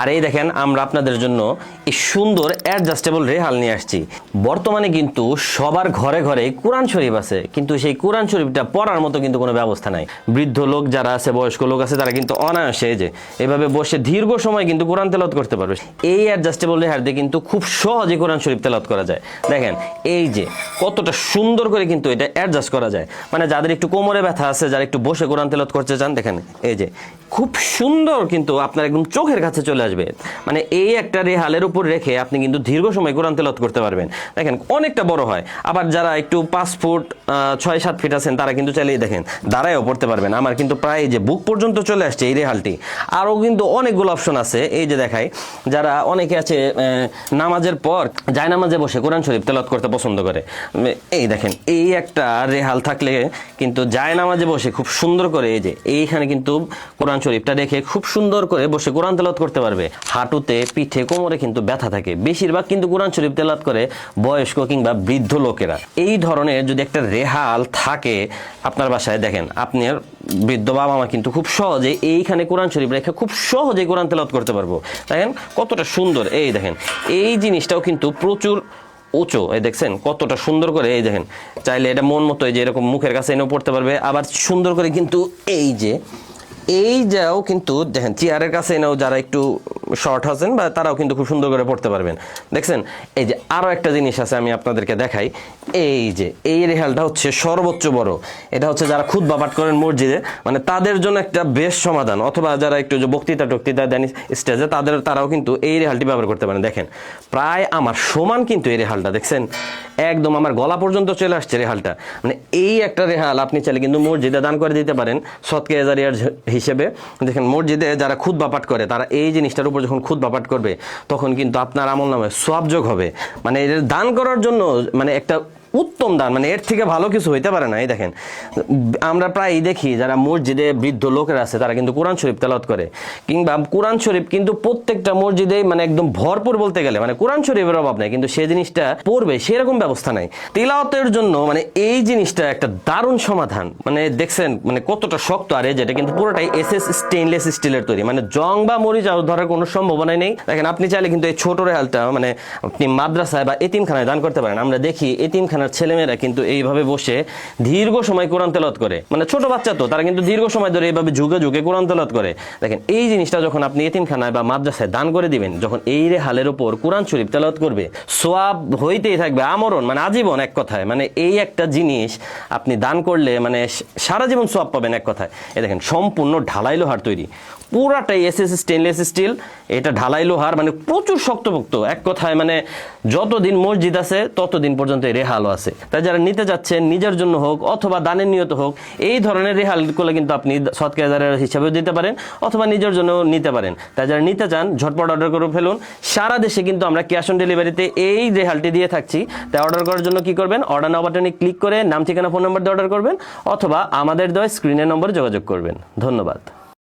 আর এই দেখেন আমরা আপনাদের জন্য এই সুন্দর অ্যাডজাস্টেবল রেহাল নিয়ে আসছি। বর্তমানে কিন্তু সবার ঘরে ঘরে কোরআন শরীফ আছে, কিন্তু সেই কোরআন শরীফটা পড়ার মতো কিন্তু কোনো ব্যবস্থা নাই। বৃদ্ধ লোক যারা আছে, বয়স্ক লোক আছে, তারা কিন্তু অনায়াসে যে এভাবে বসে দীর্ঘ সময় কিন্তু কোরআন তেলাওয়াত করতে পারবে। এই অ্যাডজাস্টেবল রেহাল দিয়ে কিন্তু খুব সহজে কোরআন শরীফ তেলাওয়াত করা যায়। দেখেন এই যে কতটা সুন্দর করে কিন্তু এটা অ্যাডজাস্ট করা যায়। মানে যাদের একটু কোমরে ব্যথা আছে, যারা একটু বসে কোরআন তেলাওয়াত করতে চান, দেখেন এই যে খুব সুন্দর কিন্তু আপনার একদম চোখের কাছে চলে আসবে। মানে এই একটা রেহালের উপর রেখে আপনি কিন্তু দীর্ঘ সময় কোরআন তেলাওয়াত করতে পারবেন। দেখেন অনেকটা বড় হয়। আবার যারা একটু 5 ফুট 6-7 ফিট আছেন, তারা কিন্তু চাইলেই দেখেন দাঁড়ায়ও পড়তে পারবেন। আমার কিন্তু প্রায় যে বুক পর্যন্ত চলে আসছে এই রেহালটি। আরও কিন্তু অনেকগুলো অপশন আছে, এই যে দেখাই। যারা অনেকে আছে নামাজের পর জায়নামাজে বসে কোরআন শরীফ তেলাওয়াত করতে পছন্দ করে, এই দেখেন এই একটা রেহাল থাকলে কিন্তু জায়নামাজে বসে খুব সুন্দর করে এই যে এইখানে কিন্তু কোরআন শরীফটা রেখে খুব সুন্দর করে বসে কোরআন তেলাওয়াত করতে পারবে। হাঁটুতে, পিঠে, কোমরে কিন্তু ব্যথা থাকে, বেশিরভাগ কিন্তু কোরআন শরীফ তেলাওয়াত করে বয়স্ক কিংবা বৃদ্ধ লোকেরা। এই ধরনের যদি একটা রেহাল থাকে আপনার বাসায়, দেখেন আপনার বৃদ্ধ বাবা মা কিন্তু খুব সহজে এইখানে কোরআন শরীফ রেখে খুব সহজে কোরআন তেলাওয়াত করতে পারবো। দেখেন কতটা সুন্দর। এই দেখেন এই জিনিসটাও কিন্তু প্রচুর উঁচু, এই দেখছেন কতটা সুন্দর করে। এই দেখেন চাইলে এটা মন মতো এই যে এরকম মুখের কাছে এনেও পড়তে পারবে। আবার সুন্দর করে কিন্তু এই যে এই যাও কিন্তু দেখেন চেয়ারের কাছে এনেও যারা একটু শর্ট আছেন বা তারাও কিন্তু খুব সুন্দর করে পড়তে পারবেন। দেখছেন এই যে আরও একটা জিনিস আছে, আমি আপনাদেরকে দেখাই। এই যে এই রেহালটা হচ্ছে সর্বোচ্চ বড়। এটা হচ্ছে যারা খুতবা পাঠ করেন মসজিদে, মানে তাদের জন্য একটা বেস্ট সমাধান। অথবা যারা একটু যে বক্তৃতা দেন স্টেজে, তারাও কিন্তু এই রেহালটি ব্যবহার করতে পারেন। দেখেন প্রায় আমার সমান কিন্তু এই রেহালটা, দেখছেন একদম আমার গলা পর্যন্ত চলে আসছে রেহালটা। মানে এই একটা রেহাল আপনি চাইলে কিন্তু মসজিদে দান করে দিতে পারেন সদকায়ে জারিয়ার হিসেবে। দেখেন মসজিদে যারা খুতবা পাঠ করে, তারা এই জিনিসটার উপর যখন খুতবা পাঠ করবে, তখন কিন্তু আপনার আমল নামে সওয়াব যোগ হবে। মানে এর দান করার জন্য মানে একটা উত্তম দান, মানে এর থেকে ভালো কিছু হইতে পারে না। এই দেখেন আমরা প্রায়ই দেখি যারা মসজিদে বৃদ্ধ লোকেরা আছে, তারা কিন্তু কোরআন শরীফ তেলাওয়াত করে, কিংবা কোরআন শরীফ কিন্তু প্রত্যেকটা মসজিদে মানে একদম ভরপুর বলতে গেলে, মানে কোরআন শরীফের অভাব নাই, কিন্তু সেই জিনিসটা পড়বে সেরকম ব্যবস্থা নাই। তেলাওয়াতের জন্য মানে এই জিনিসটা একটা দারুণ সমাধান। মানে দেখছেন মানে কতটা শক্ত, আর এই যেটা কিন্তু পুরোটাই এসএস স্টেইনলেস স্টিলের তৈরি, মানে জং বা মরিচা ধরার কোনো সম্ভাবনাই নেই। দেখেন আপনি চাইলে কিন্তু এই ছোট রেহালটা মানে আপনি মাদ্রাসায় বা এতিমখানায় দান করতে পারেন। আমরা দেখি এতিমখানার ছেলেমেয়েরা কিন্তু এইভাবে বসে দীর্ঘ সময় কোরআন তেলাওয়াত করে, মানে ছোট বাচ্চা তো তারা কিন্তু দীর্ঘ সময় ধরে এইভাবে ঝুঁকে ঝুঁকে কোরআন তেলাওয়াত করে। দেখেন এই জিনিসটা যখন আপনি এতিমখানায় বা মাদ্রাসায় দান করে দিবেন, যখন এই রেহালের উপর কোরআন শরীফ তেলাওয়াত করবে, সওয়াব হইতেই থাকবে আমরণ, মানে আজীবন। এক কথায় মানে এই একটা জিনিস আপনি দান করলে মানে সারা জীবন সওয়াব পাবেন এক কথায়। এই দেখেন সম্পূর্ণ ঢালাই লোহার তৈরি, পুরাটাই এসএস স্টেনলেস স্টিল। এটা ঢালাই লোহার, মানে প্রচুর শক্তপোক্ত। এক কথায় মানে যতদিন মসজিদ আছে ততদিন পর্যন্ত এই রেহালও আছে। তাই যারা নিতে যাচ্ছেন নিজের জন্য হোক অথবা দানের নিয়ত হোক, এই ধরনের রেহালগুলো কিন্তু আপনি সদকায়ে জারিয়া হিসাবেও দিতে পারেন অথবা নিজের জন্য নিতে পারেন। তাই যারা নিতে চান ঝটপট অর্ডার করে ফেলুন। সারা দেশে কিন্তু আমরা ক্যাশ অন ডেলিভারিতে এই রেহালটি দিয়ে থাকছি। তাই অর্ডার করার জন্য কি করবেন, অর্ডার নাও বাটনে ক্লিক করে নাম, ঠিকানা, ফোন নাম্বার দিয়ে অর্ডার করবেন, অথবা আমাদের দেওয়া স্ক্রিনের নম্বরে যোগাযোগ করবেন। ধন্যবাদ।